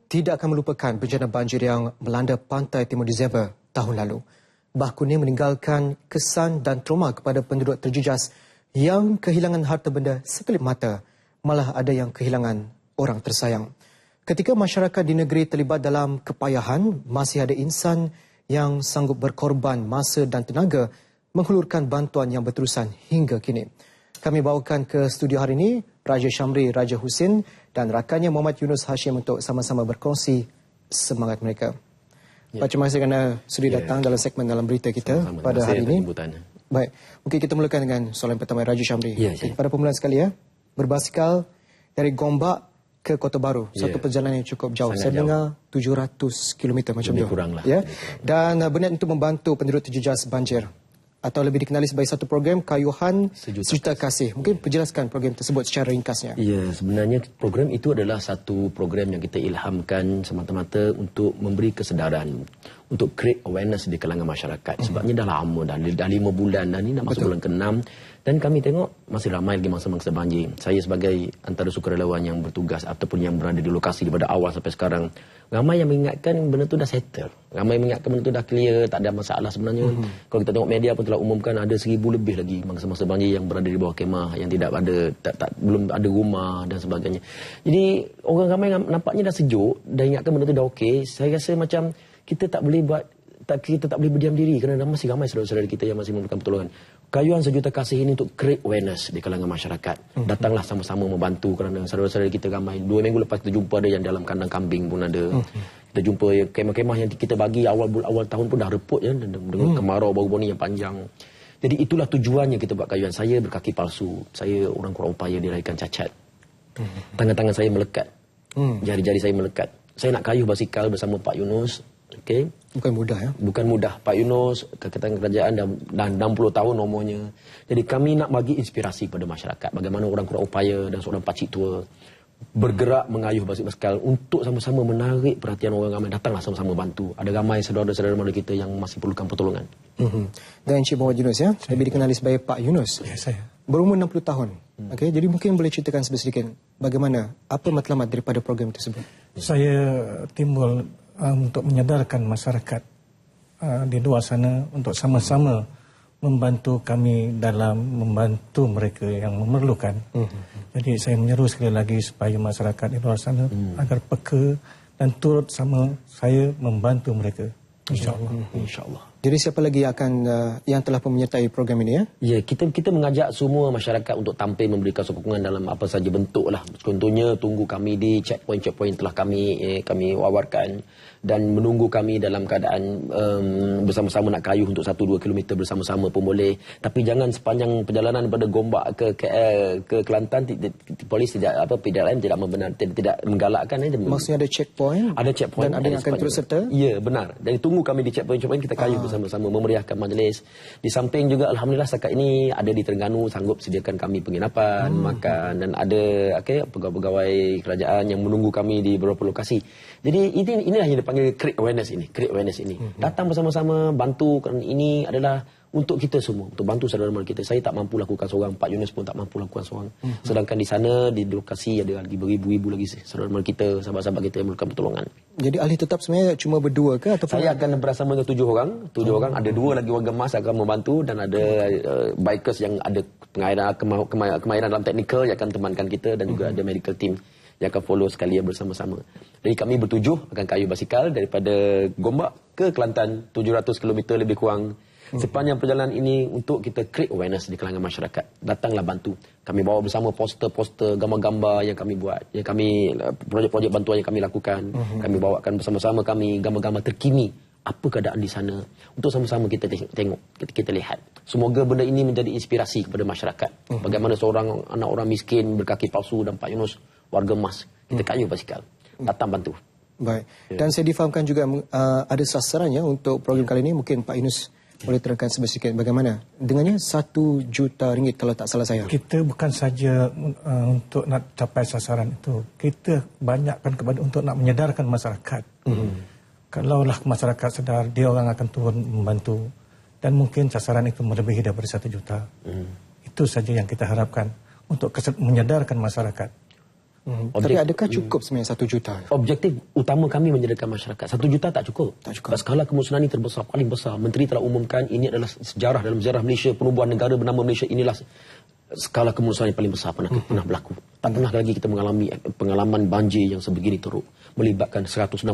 tidak akan melupakan bencana banjir yang melanda pantai Timur Disember tahun lalu. Bah Kuning meninggalkan kesan dan trauma kepada penduduk terjejas yang kehilangan harta benda sekelip mata, malah ada yang kehilangan orang tersayang. Ketika masyarakat di negeri terlibat dalam kepayahan, masih ada insan yang sanggup berkorban masa dan tenaga menghulurkan bantuan yang berterusan hingga kini. Kami bawakan ke studio hari ini Raja Syamri Raja Husin dan rakannya Muhammad Yunus Hashim untuk sama-sama berkongsi semangat mereka. Ya. Pak, terima kasih kerana sudi datang dalam segmen dalam berita kita pada hari ini. Baik, mungkin kita mulakan dengan soalan pertama Raja Syamri. Pada permulaan sekali berbasikal dari Gombak ke Kota Baru, satu perjalanan yang cukup jauh. Saya dengar 700 km macam itu. Dan berniat untuk membantu penduduk terjejas banjir, atau lebih dikenali sebagai satu program Kayuhan Sejuta Kasih. Mungkin penjelaskan program tersebut secara ringkasnya. Ya, sebenarnya program itu adalah satu program yang kita ilhamkan semata-mata untuk memberi kesedaran, untuk create awareness di kalangan masyarakat. Sebabnya dah lama, dah 5 bulan, dan ini nak masuk bulan ke-6. Dan kami tengok masih ramai lagi mangsa-mangsa banjir. Saya sebagai antara sukarelawan yang bertugas ataupun yang berada di lokasi daripada awal sampai sekarang, ramai yang mengingatkan benda tu dah settle. Ramai mengingatkan benda tu dah clear, tak ada masalah sebenarnya. Kalau kita tengok media pun telah umumkan ada 1000 lebih lagi mangsa-mangsa banjir yang berada di bawah kemah, yang tidak ada, belum ada rumah dan sebagainya. Jadi orang ramai nampaknya dah sejuk, dah ingatkan benda tu dah okey. Saya rasa macam kita tak boleh berdiam diri kerana masih ramai saudara-saudara kita yang masih memerlukan pertolongan. Kayuhan Sejuta Kasih ini untuk create awareness di kalangan masyarakat. Datanglah sama-sama membantu kerana saudara-saudara kita ramai. 2 minggu lepas kita jumpa ada yang dalam kandang kambing pun ada. Kita jumpa kemah-kemah yang kita bagi awal tahun pun dah reput ya, dengan kemarau baru-baru ni yang panjang. Jadi itulah tujuannya kita buat kayuhan. Saya berkaki palsu. Saya orang kurang upaya dilahirkan cacat. Tangan-tangan saya melekat. Jari-jari saya melekat. Saya nak kayuh basikal bersama Pak Yunus. Okay. Bukan mudah ya? Bukan mudah. Pak Yunus, Ketua Kerajaan dah 60 tahun umurnya. Jadi kami nak bagi inspirasi kepada masyarakat. Bagaimana orang kurang upaya dan seorang pakcik tua bergerak mengayuh basikal untuk sama-sama menarik perhatian orang ramai. Datanglah sama-sama bantu. Ada ramai saudara-saudara mara kita yang masih perlukan pertolongan. Dan Encik Muhammad Yunus ya, lebih dikenali sebagai Pak Yunus. Ya, saya. Berumur 60 tahun. Okay, jadi mungkin boleh ceritakan sedikit bagaimana, apa matlamat daripada program tersebut? Saya timbul untuk menyadarkan masyarakat di luar sana untuk sama-sama membantu kami dalam membantu mereka yang memerlukan. Jadi saya menyeru sekali lagi supaya masyarakat di luar sana agar peka dan turut sama saya membantu mereka. InsyaAllah. InsyaAllah. Jadi siapa lagi akan yang telah menyertai program ini ya? Ya, kita mengajak semua masyarakat untuk tampil memberikan sokongan dalam apa saja bentuk lah. Contohnya tunggu kami di checkpoint telah kami wawarkan dan menunggu kami dalam keadaan bersama-sama nak kayuh untuk 1-2 km bersama-sama pun boleh. Tapi jangan sepanjang perjalanan daripada Gombak ke KL ke Kelantan polis PDRM tidak menggalakkan. Maksudnya ada checkpoint? Ada checkpoint dan ada yang akan turut serta? Ya, benar. Jadi tunggu kami di checkpoint kita kayuh bersama-sama memeriahkan majlis. Di samping juga alhamdulillah setakat ini ada di Terengganu sanggup sediakan kami penginapan, makan, dan ada pegawai-pegawai kerajaan yang menunggu kami di beberapa lokasi. Jadi inilah yang dipanggil create awareness ini. Datang bersama-sama bantu kerana ini adalah untuk kita semua, untuk bantu saudara mara kita. Saya tak mampu lakukan seorang, Pak Yunus pun tak mampu lakukan seorang. Sedangkan di sana di lokasi ada lagi beribu-ribu lagi saudara mara kita, sahabat-sahabat kita yang memerlukan pertolongan. Jadi ahli tetap sebenarnya cuma berdua ke ataupun saya akan bersama dengan 7 orang. 7 orang, ada 2 lagi warga emas akan membantu dan ada bikers yang ada kemahiran dalam teknikal yang akan temankan kita dan juga ada medical team yang akan follow sekalian bersama-sama. Jadi kami bertujuh akan kayuh basikal daripada Gombak ke Kelantan 700 km lebih kurang. Sepanjang perjalanan ini untuk kita create awareness di kalangan masyarakat. Datanglah bantu. Kami bawa bersama poster-poster, gambar-gambar yang kami buat. Yang kami projek-projek bantuan yang kami lakukan. Kami bawakan bersama-sama kami gambar-gambar terkini. Apa keadaan di sana. Untuk sama-sama kita tengok, kita lihat. Semoga benda ini menjadi inspirasi kepada masyarakat. Bagaimana seorang anak orang miskin berkaki palsu dan Pak Yunus warga emas. Kita kayuh basikal. Datang bantu. Baik. Dan saya difahamkan juga ada sasarannya untuk program kali ini. Mungkin Pak Yunus boleh terangkan sedikit bagaimana dengannya RM1 juta kalau tak salah saya. Kita bukan saja untuk nak capai sasaran itu, kita banyakkan kepada untuk nak menyedarkan masyarakat. Kalaulah masyarakat sedar, dia orang akan turun membantu dan mungkin sasaran itu melebihi daripada RM1 juta. Itu saja yang kita harapkan untuk menyedarkan masyarakat. Tapi adakah cukup sebenarnya 1 juta? Objektif utama kami menyediakan masyarakat. 1 juta tak cukup. Tak cukup. Skala kemusnahan ini terbesar, paling besar. Menteri telah umumkan ini adalah sejarah dalam sejarah Malaysia, penubuhan negara bernama Malaysia. Inilah skala kemusnahan yang paling besar pernah berlaku. Tak pernah lagi kita mengalami pengalaman banjir yang sebegini teruk, melibatkan 168,000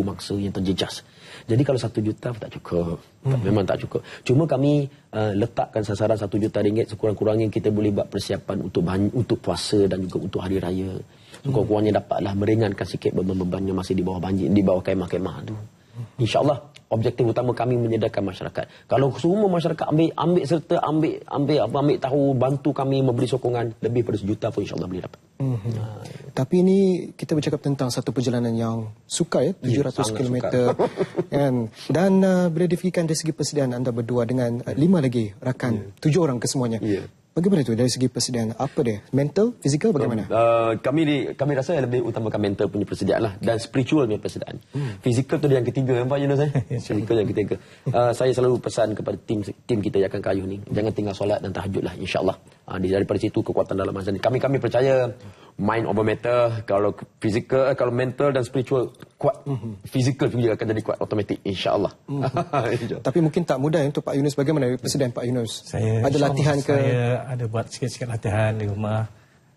mangsa yang terjejas. Jadi kalau 1 juta tak cukup. Memang tak cukup. Cuma kami letakkan sasaran 1 juta ringgit, sekurang-kurangnya kita boleh buat persiapan untuk puasa dan juga untuk hari raya. Sekurang-kurangnya dapatlah meringankan sikit beban-beban yang masih di bawah banjir, di bawah kemah-kemah tu. InsyaAllah objektif utama kami menyediakan masyarakat. Kalau semua masyarakat ambil serta ambil tahu, bantu kami memberi sokongan, lebih pada 1 juta pun insyaAllah boleh dapat. Tapi ini kita bercakap tentang satu perjalanan yang sukar, 700 km kan. Dan bila difikirkan dari segi persediaan anda berdua dengan 5 lagi rakan, 7 orang kesemuanya. Bagaimana itu dari segi persediaan? Apa dia? Mental, fizikal bagaimana? Kami rasa lebih utamakan mental punya persediaan lah, dan spiritual punya persediaan. Fizikal tu dia yang ketiga, Pak Yunus. Fizikal yang ketiga. Saya selalu pesan kepada tim kita yang akan kayuh ni, jangan tinggal solat dan tahajud lah, insyaAllah. Daripada situ kekuatan dalam masa ni. Kami percaya mind over matter. Kalau fizikal, kalau mental dan spiritual kuat, fizikal juga akan jadi kuat automatik, insyaAllah. Tapi mungkin tak mudah untuk Pak Yunus. Bagaimana persediaan Pak Yunus? Ada latihan ke? Saya ada buat sikit-sikit latihan di rumah,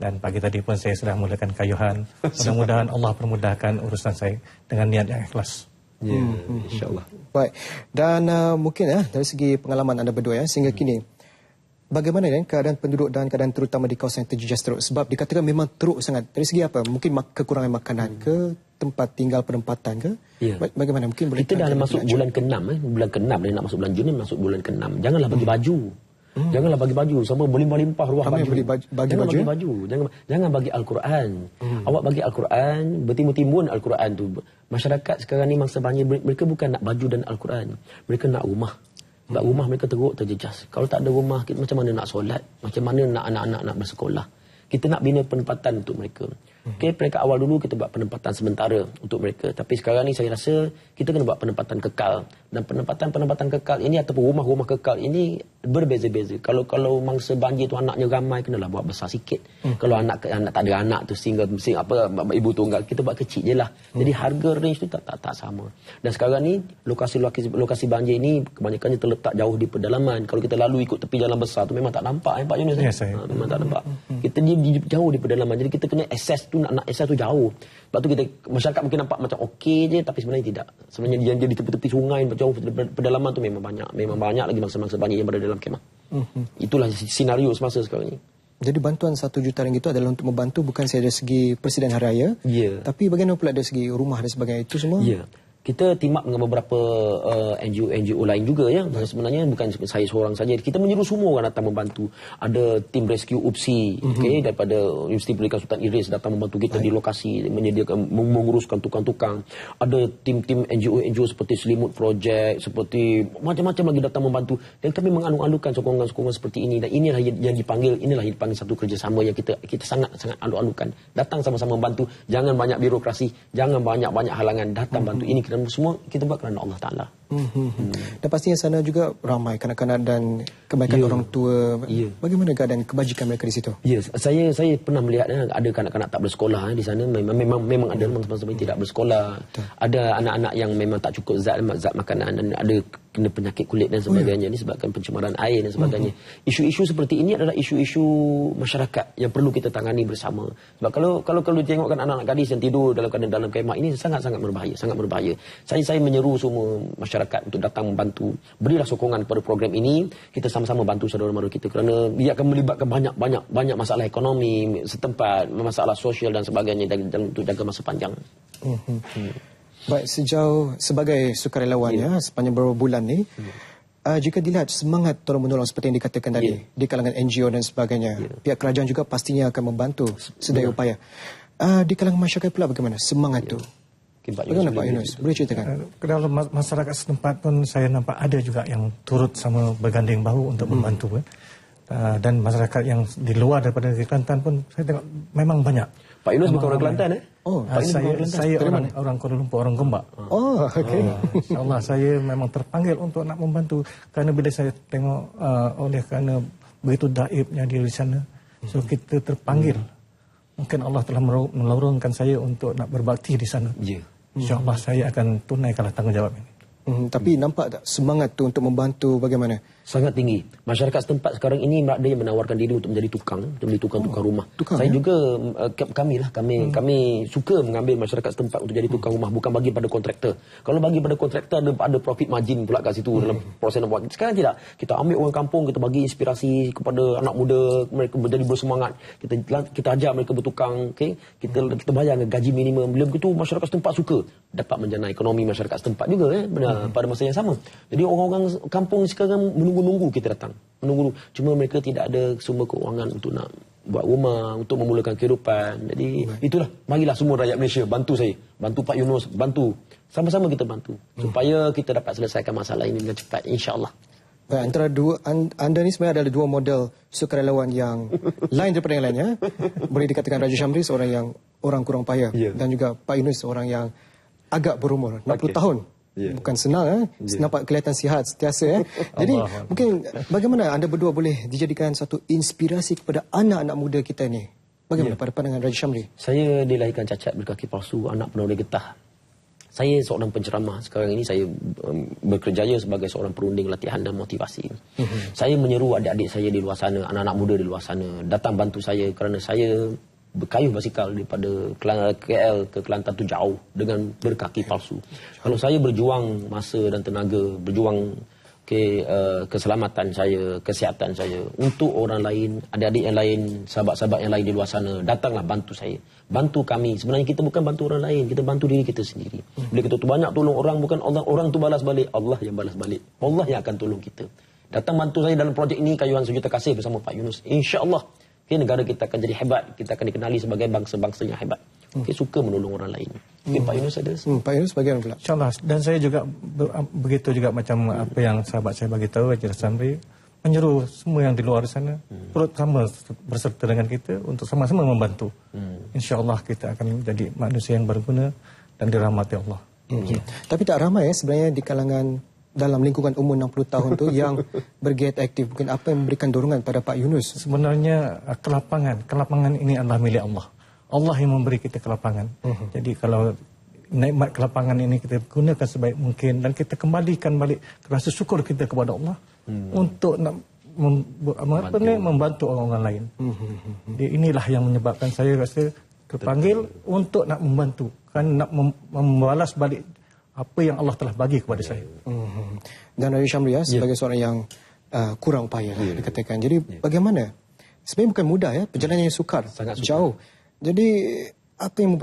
dan pagi tadi pun saya sudah mulakan kayuhan. Mudah-mudahan Allah permudahkan urusan saya dengan niat yang ikhlas. InsyaAllah. Baik. Dan mungkin dari segi pengalaman anda berdua sehingga kini, bagaimana keadaan penduduk dan keadaan terutama di kawasan yang terjejas teruk? Sebab dikatakan memang teruk sangat. Dari segi apa? Mungkin kekurangan makanan ke, tempat tinggal penempatan ke? Bagaimana? Mungkin boleh kita dah masuk bulan ke-6. Bulan ke-6 dah nak masuk bulan Jun ni, masuk bulan ke-6. Janganlah bagi baju. Janganlah bagi baju. Sama berlimpah-limpah ruah baju. Jangan bagi baju. Jangan bagi Al-Quran. Awak bagi Al-Quran, bertimbun-timbun Al-Quran tu. Masyarakat sekarang ni mangsa banjir, mereka bukan nak baju dan Al-Quran. Mereka nak rumah. Sebab rumah mereka teruk, terjejas. Kalau tak ada rumah, macam mana nak solat? Macam mana nak anak-anak nak bersekolah? Kita nak bina penempatan untuk mereka. Peringkat awal dulu kita buat penempatan sementara untuk mereka. Tapi sekarang ni saya rasa kita kena buat penempatan kekal. Dan penempatan kekal ini ataupun rumah-rumah kekal ini berbeza-beza. Kalau mangsa banjir tu anaknya ramai, kenalah buat besar sikit. Kalau anak tak ada anak tu single ibu tunggal, kita buat kecil je lah. Jadi harga range tu tak sama. Dan sekarang ni lokasi banjir ini kebanyakannya terletak jauh di pedalaman. Kalau kita lalu ikut tepi jalan besar tu memang tak nampak Pak Yunus. Memang tak nampak. Kita jauh di pedalaman. Jadi kita kena access tu, nak access tu jauh. Sebab tu masyarakat mungkin nampak macam okey je, tapi sebenarnya tidak. Sebenarnya yang di tepi-tepi sungai jauh pedalaman tu memang banyak lagi mangsa-mangsa banjir yang berada dalam kemah. Itulah senario semasa sekarang ni. Jadi bantuan 1 juta ringgit itu adalah untuk membantu bukan sahaja dari segi persediaan hari raya, tapi bagaimana pula dari segi rumah dan sebagainya itu semua? Kita team up dengan beberapa NGO lain juga ya. Sebenarnya bukan saya seorang saja. Kita menyeru semua orang datang membantu. Ada tim rescue UPSI daripada Universiti Pendidikan Sultan Idris datang membantu kita di lokasi, menyediakan menguruskan tukang-tukang. Ada tim-tim NGO seperti Selimut Project, seperti macam-macam lagi datang membantu. Dan kami mengalu-alukan sokongan-sokongan seperti ini. Dan inilah yang dipanggil satu kerjasama yang kita sangat-sangat alu-alukan. Datang sama-sama membantu. Jangan banyak birokrasi, jangan banyak-banyak halangan. Datang bantu. Ini dan semua kita buat kerana Allah Ta'ala. Dan pastinya sana juga ramai kanak-kanak dan kebanyakan orang tua. Bagaimana keadaan kebajikan mereka di situ? Saya pernah melihat ada kanak-kanak tak bersekolah di sana. Memang ada masa-masa tidak bersekolah. Ada anak-anak yang memang tak cukup zat makanan, dan ada kena penyakit kulit dan sebagainya. Ini sebabkan pencemaran air dan sebagainya. Isu-isu seperti ini adalah isu-isu masyarakat yang perlu kita tangani bersama. Sebab kalau tengokkan anak-anak gadis yang tidur dalam kemah, ini sangat-sangat berbahaya. Saya menyeru semua masyarakat untuk datang membantu. Berilah sokongan kepada program ini. Kita sama-sama bantu saudara-mara kita kerana ia akan melibatkan banyak masalah ekonomi setempat, masalah sosial dan sebagainya dan untuk jaga masa panjang. Baik, sejauh sebagai sukarelawan sepanjang beberapa bulan ni, jika dilihat semangat tolong-menolong seperti yang dikatakan tadi di kalangan NGO dan sebagainya, pihak kerajaan juga pastinya akan membantu sedaya upaya. Di kalangan masyarakat pula bagaimana semangat tu? Bagaimana Pak Yunus? Boleh ceritakan? Dalam masyarakat setempat pun saya nampak ada juga yang turut sama berganding bahu untuk membantu. Dan masyarakat yang di luar daripada negeri Kelantan pun saya tengok memang banyak. Pak Yunus bukan orang Kelantan saya orang Kuala Lumpur, orang Gombak. Okey. InsyaAllah saya memang terpanggil untuk nak membantu. Kerana bila saya tengok oleh kerana begitu daibnya di sana, so kita terpanggil mungkin Allah telah melurungkan saya untuk nak berbakti di sana. Ya. InsyaAllah saya akan tunaikanlah tanggungjawab ini. Tapi nampak tak semangat tu untuk membantu bagaimana? Sangat tinggi. Masyarakat setempat sekarang ini ada yang menawarkan diri untuk menjadi tukang, untuk menjadi tukang rumah. Saya juga kami suka mengambil masyarakat setempat untuk jadi tukang rumah, bukan bagi pada kontraktor. Kalau bagi pada kontraktor ada profit margin pula kat situ dalam proses nak buat. Sekarang tidak. Kita ambil orang kampung, kita bagi inspirasi kepada anak muda, mereka menjadi bersemangat. Kita ajar mereka bertukang, okey. Kita bayar gaji minimum. Bila begitu masyarakat setempat suka, dapat menjana ekonomi masyarakat setempat juga pada masa yang sama. Jadi orang-orang kampung sekarang menunggu kita datang. Menunggu. Cuma mereka tidak ada sumber keuangan untuk nak buat rumah, untuk memulakan kehidupan. Jadi itulah, marilah semua rakyat Malaysia bantu saya. Bantu Pak Yunus, bantu. Sama-sama kita bantu. Supaya kita dapat selesaikan masalah ini dengan cepat, insya-Allah. Antara anda ni sebenarnya ada dua model sukarelawan yang lain daripada yang lainnya. Boleh dikatakan Raja Syamri seorang yang orang kurang payah. Dan juga Pak Yunus seorang yang agak berumur, 60 tahun. Bukan senang, nampak kelihatan sihat sentiasa. Jadi mungkin bagaimana anda berdua boleh dijadikan satu inspirasi kepada anak-anak muda kita ni? Bagaimana pada pandangan Raja Syamri? Saya dilahirkan cacat berkaki palsu, anak penolong getah. Saya seorang penceramah. Sekarang ini saya bekerjaya sebagai seorang perunding latihan dan motivasi. Saya menyeru adik-adik saya di luar sana, anak-anak muda di luar sana, datang bantu saya kerana saya berkayuh basikal daripada KL ke Kelantan tu jauh dengan berkaki palsu. Kalau saya berjuang masa dan tenaga, berjuang keselamatan saya, kesihatan saya untuk orang lain, adik-adik yang lain, sahabat-sahabat yang lain di luar sana, datanglah bantu saya. Bantu kami. Sebenarnya kita bukan bantu orang lain, kita bantu diri kita sendiri. Bila kita tu banyak tolong orang, bukan orang tu balas balik, Allah yang balas balik. Allah yang akan tolong kita. Datang bantu saya dalam projek ini, Kayuhan Sejuta Kasih bersama Pak Yunus. InsyaAllah negara kita akan jadi hebat, kita akan dikenali sebagai bangsa-bangsa yang hebat. Suka menolong orang lain. Pak Yunus ada? Pak Yunus bagaimana pula? InsyaAllah. Dan saya juga begitu juga macam apa yang sahabat saya bagi tahu, Raja Syamri, menyeru semua yang di luar sana turut sama berserta dengan kita untuk sama-sama membantu. InsyaAllah kita akan menjadi manusia yang berguna dan dirahmati Allah. Tapi tak ramai sebenarnya di kalangan dalam lingkungan umur 60 tahun tu yang bergiat aktif. Mungkin apa yang memberikan dorongan pada Pak Yunus? Sebenarnya kelapangan ini adalah milik Allah. Allah yang memberi kita kelapangan. Jadi kalau nikmat kelapangan ini kita gunakan sebaik mungkin dan kita kembalikan balik rasa syukur kita kepada Allah untuk nak membantu orang-orang lain. Jadi inilah yang menyebabkan saya rasa terpanggil untuk nak membantu, kan nak membalas balik apa yang Allah telah bagi kepada saya. Dan Raja Syamri sebagai seorang yang kurang payah dikatakan. Jadi bagaimana? Sebenarnya bukan mudah perjalanan yang sukar, sangat jauh. Jadi apa yang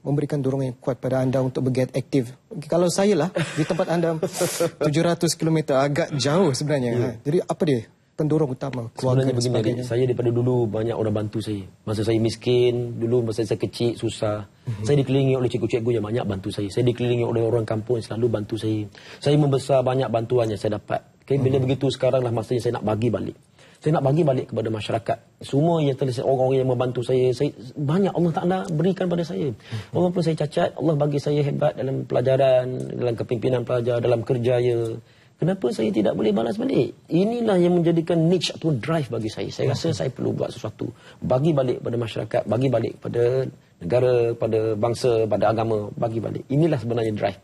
memberikan dorongan yang kuat pada anda untuk bergiat aktif? Kalau saya lah di tempat anda 700 km agak jauh sebenarnya. Jadi apa dia pendorong utama keluarga? Sebenarnya begini, saya daripada dulu banyak orang bantu saya. Masa saya miskin, dulu masa saya kecil susah, saya dikelilingi oleh cikgu-cikgu yang banyak bantu saya. Saya dikelilingi oleh orang kampung yang selalu bantu saya. Saya membesar banyak bantuan yang saya dapat. Bila begitu sekarang lah masanya saya nak bagi balik. Saya nak bagi balik kepada masyarakat. Semua yang telah orang-orang yang membantu saya banyak Allah Ta'ala berikan pada saya. Walaupun saya cacat, Allah bagi saya hebat dalam pelajaran, dalam kepimpinan pelajar, dalam kerjaya. Kenapa saya tidak boleh balas balik? Inilah yang menjadikan niche atau drive bagi saya. Saya rasa saya perlu buat sesuatu. Bagi balik pada masyarakat, bagi balik pada negara, pada bangsa, pada agama, bagi balik. Inilah sebenarnya drive.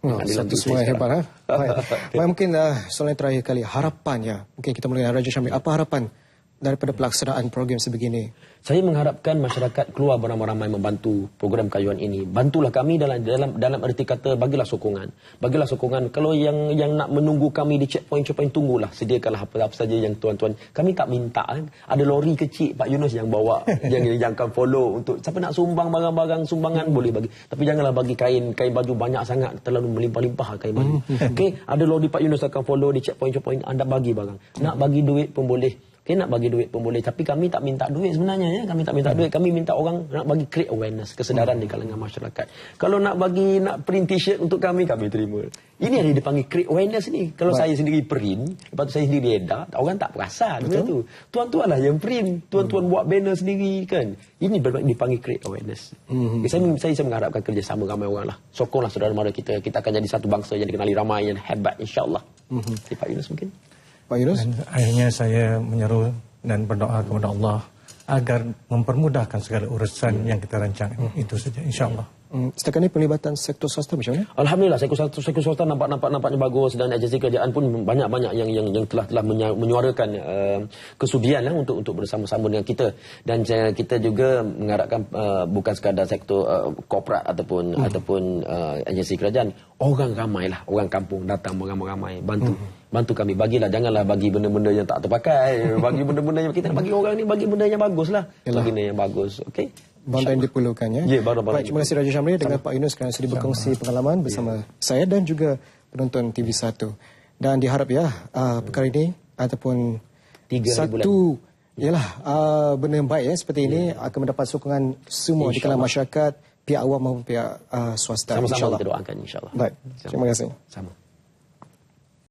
Satu semua hebat. Mungkin soalan terakhir kali, harapannya. Mungkin kita mulai dengan Raja Syamri. Apa harapan daripada pelaksanaan program sebegini? Saya mengharapkan masyarakat keluar beramai-ramai membantu program Kayuhan ini. Bantulah kami dalam arti kata bagilah sokongan. Bagilah sokongan. Kalau yang nak menunggu kami di checkpoint tunggulah. Sediakanlah apa saja yang tuan-tuan. Kami tak minta. Ada lori kecil Pak Yunus yang bawa yang akan follow untuk siapa nak sumbang barang-barang sumbangan boleh bagi. Tapi janganlah bagi kain baju banyak sangat terlalu melimpah-limpah kain baju. Okey, ada lori Pak Yunus akan follow di checkpoint anda bagi barang. Nak bagi duit pun boleh. Nak bagi duit pun boleh. Tapi kami tak minta duit sebenarnya. Kami tak minta duit. Kami minta orang nak bagi create awareness, kesedaran di kalangan masyarakat. Kalau nak print t-shirt untuk kami terima. Ini yang dipanggil create awareness ni. Kalau saya sendiri print, lepas tu saya sendiri edar, orang tak perasan. Betul. Tuan-tuan lah yang print. Tuan-tuan buat banner sendiri kan. Ini dipanggil create awareness. Saya mengharapkan kerjasama ramai orang lah. Sokonglah saudara mara kita. Kita akan jadi satu bangsa yang dikenali ramai, yang hebat insyaAllah. Pak Yunus mungkin? Dan akhirnya saya menyeru dan berdoa kepada Allah agar mempermudahkan segala urusan yang kita rancang. Itu saja, insya-Allah. Setakat ini pelibatan sektor swasta macam mana? Alhamdulillah, sektor swasta nampaknya bagus, dan agensi kerajaan pun banyak yang telah menyuarakan kesudian untuk bersama-sama dengan kita, dan kita juga mengharapkan bukan sekadar sektor korporat ataupun agensi kerajaan, orang ramailah, orang kampung datang beramai-ramai bantu kami, janganlah bagi benda-benda yang tak terpakai, bagi benda-benda yang kita bagi orang ni, bagi benda yang baguslah, bagi benda yang bagus. Okey, Benda yang diperlukan ya. Ya, baik, terima kasih Raja Syamri dengan Pak Yunus kerana sudi berkongsi pengalaman bersama saya dan juga penonton TV1. Dan diharap ya perkara ini ataupun 3 bulan ialah benda yang baik ya seperti ini akan mendapat sokongan semua di kalangan masyarakat, pihak awam maupun pihak swasta. Sama-sama kita doakan, insya-Allah. Baik. Terima kasih. Sama.